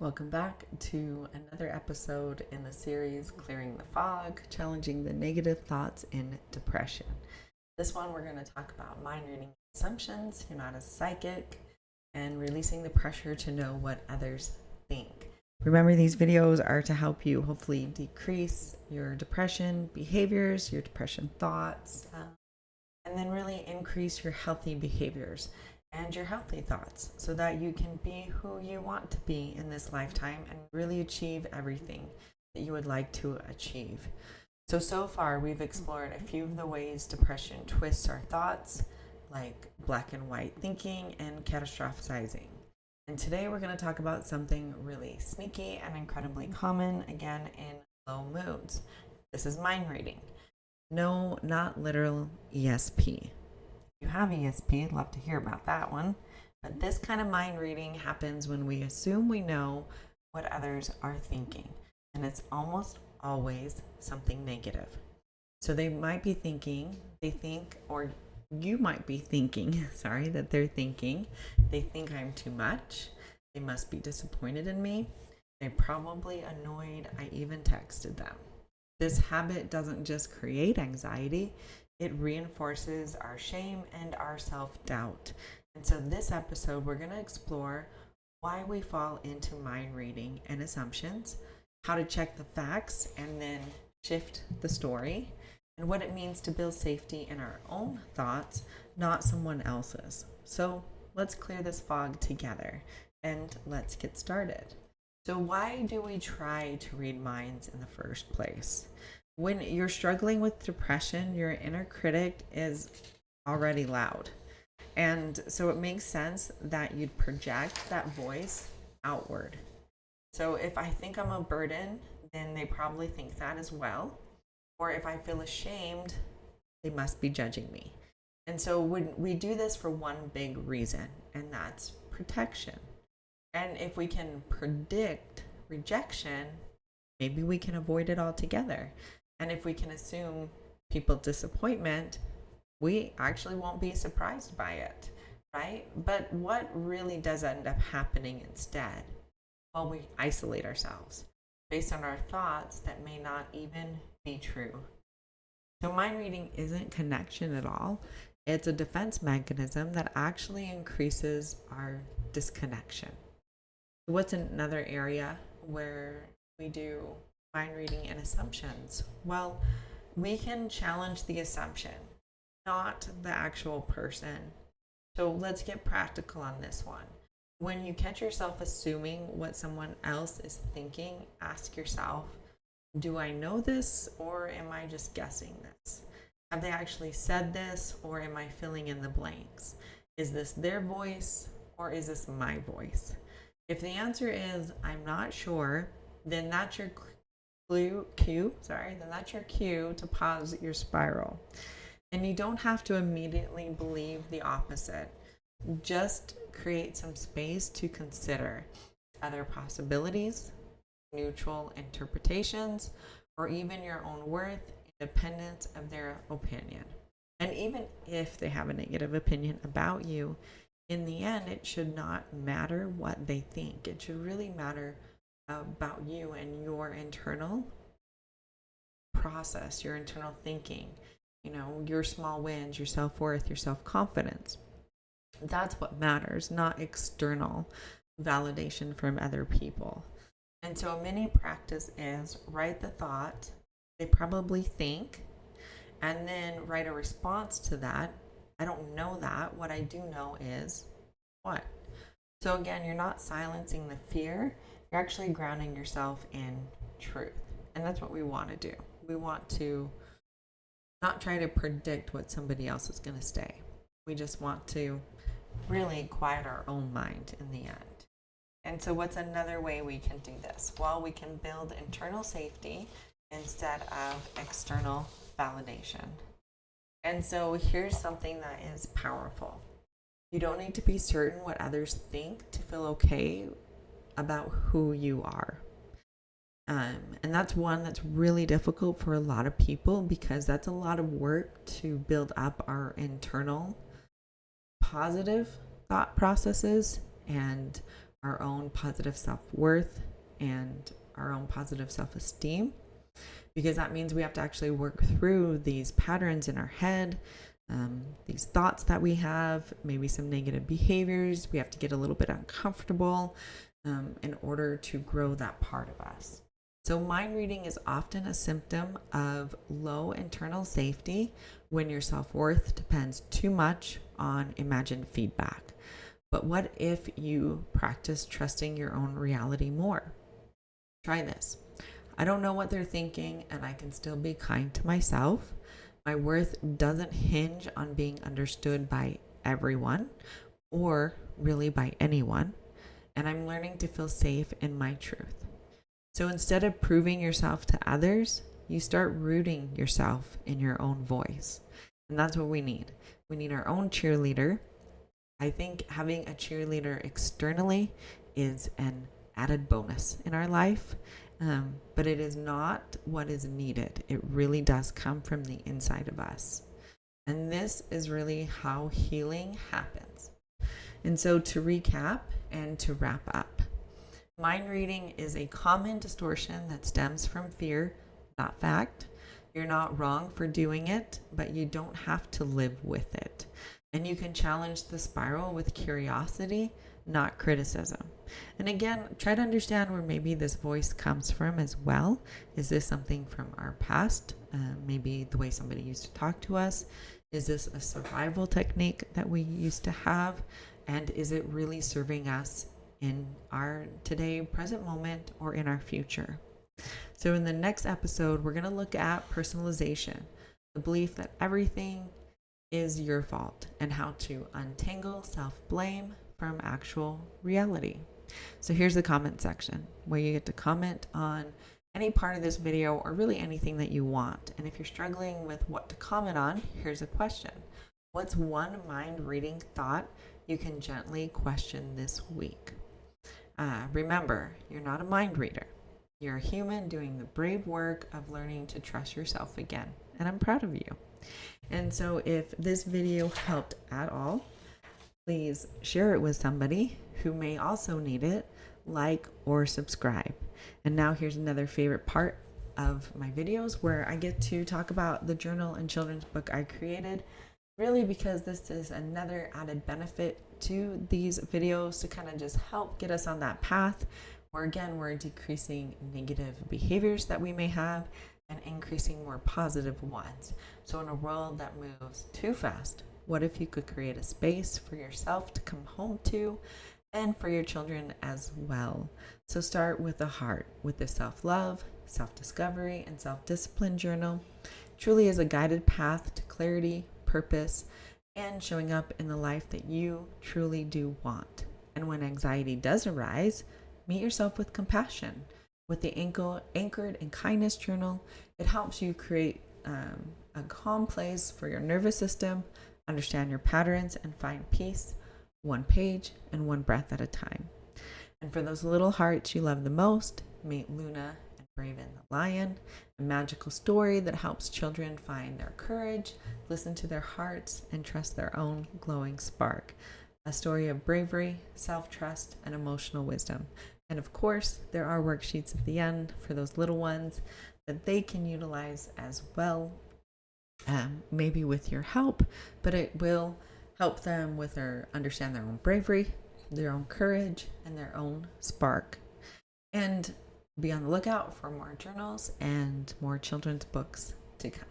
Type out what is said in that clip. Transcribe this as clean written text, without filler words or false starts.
Welcome back to another episode in the series Clearing the Fog, Challenging the Negative Thoughts in Depression. This one, we're going to talk about mind reading assumptions, you're not a psychic, and releasing the pressure to know what others think. Remember, these videos are to help you hopefully decrease your depression behaviors, your depression thoughts, and then really increase your healthy behaviors and your healthy thoughts so that you can be who you want to be in this lifetime and really achieve everything that you would like to achieve. So far, we've explored a few of the ways depression twists our thoughts, like black and white thinking and catastrophizing. And today we're going to talk about something really sneaky and incredibly common, again, in low moods. This is mind reading. No, not literal ESP. If you have ESP, I'd love to hear about that one. But this kind of mind reading happens when we assume we know what others are thinking. And it's almost always something negative. So they might be thinking, or you might be thinking, that they're thinking, they think I'm too much. They must be disappointed in me. They're probably annoyed I even texted them. This habit doesn't just create anxiety, it reinforces our shame and our self-doubt. And so this episode, we're going to explore why we fall into mind reading and assumptions, how to check the facts and then shift the story, and what it means to build safety in our own thoughts, not someone else's. So let's clear this fog together and let's get started. So why do we try to read minds in the first place? When you're struggling with depression, your inner critic is already loud. And so it makes sense that you'd project that voice outward. So if I think I'm a burden, then they probably think that as well. Or if I feel ashamed, they must be judging me. And so we do this for one big reason, and that's protection. And if we can predict rejection, maybe we can avoid it altogether. And if we can assume people's disappointment, we actually won't be surprised by it, right? But what really does end up happening instead? Well, we isolate ourselves based on our thoughts that may not even be true. So mind reading isn't connection at all. It's a defense mechanism that actually increases our disconnection. What's another area where we do mind reading and assumptions? Well, we can challenge the assumption, not the actual person. So let's get practical on this one. When you catch yourself assuming what someone else is thinking, ask yourself, do I know this or am I just guessing this? Have they actually said this or am I filling in the blanks? Is this their voice or is this my voice? If the answer is I'm not sure, then that's your cue to pause your spiral. And you don't have to immediately believe the opposite. Just create some space to consider other possibilities, neutral interpretations, or even your own worth, independent of their opinion. And even if they have a negative opinion about you, in the end, it should not matter what they think. It should really matter about you and your internal process, your internal thinking, your small wins, your self-worth, your self-confidence. That's what matters, not external validation from other people. And so a mini practice is write the thought they probably think, and then write a response to that. I don't know that. What I do know is what? So again, you're not silencing the fear. You're actually grounding yourself in truth. And that's what we want to do. We want to not try to predict what somebody else is going to say. We just want to really quiet our own mind in the end. And so what's another way we can do this? Well, we can build internal safety instead of external validation. And so here's something that is powerful. You don't need to be certain what others think to feel okay about who you are. And that's one that's really difficult for a lot of people because that's a lot of work to build up our internal positive thought processes and our own positive self-worth and our own positive self-esteem, because that means we have to actually work through these patterns in our head, these thoughts that we have, maybe some negative behaviors. We have to get a little bit uncomfortable in order to grow that part of us. So mind reading is often a symptom of low internal safety when your self-worth depends too much on imagined feedback. But what if you practice trusting your own reality more? Try this. I don't know what they're thinking, and I can still be kind to myself. My worth doesn't hinge on being understood by everyone or really by anyone, and I'm learning to feel safe in my truth. So instead of proving yourself to others, you start rooting yourself in your own voice. And that's what we need. We need our own cheerleader. I think having a cheerleader externally is an added bonus in our life, but it is not what is needed. It really does come from the inside of us. And this is really how healing happens. And so to recap and to wrap up, mind reading is a common distortion that stems from fear, not fact. You're not wrong for doing it, but you don't have to live with it. And you can challenge the spiral with curiosity, not criticism. And again, try to understand where maybe this voice comes from as well. Is this something from our past? Maybe the way somebody used to talk to us? Is this a survival technique that we used to have? And is it really serving us in our today, present moment, or in our future? So in the next episode, we're going to look at personalization, the belief that everything is your fault, and how to untangle self-blame from actual reality. So here's the comment section where you get to comment on any part of this video or really anything that you want. And if you're struggling with what to comment on, here's a question. What's one mind reading thought you can gently question this week? Remember, you're not a mind reader. You're a human doing the brave work of learning to trust yourself again. And I'm proud of you. And so if this video helped at all, please share it with somebody who may also need it, like or subscribe. And now here's another favorite part of my videos where I get to talk about the journal and children's book I created, really because this is another added benefit to these videos to kind of just help get us on that path where again we're decreasing negative behaviors that we may have and increasing more positive ones. So in a world that moves too fast, what if you could create a space for yourself to come home to and for your children as well? So start with the heart, with the self-love, self-discovery, and self-discipline journal. Truly is a guided path to clarity, purpose, and showing up in the life that you truly do want. And when anxiety does arise, meet yourself with compassion. With the Anchored in Kindness journal, it helps you create a calm place for your nervous system, understand your patterns, and find peace, one page and one breath at a time. And for those little hearts you love the most, meet Luna and Bravion the lion, a magical story that helps children find their courage, listen to their hearts, and trust their own glowing spark. A story of bravery, self-trust, and emotional wisdom. And of course, there are worksheets at the end for those little ones that they can utilize as well, maybe with your help, but it will help them with understand their own bravery, their own courage, and their own spark. And be on the lookout for more journals and more children's books to come.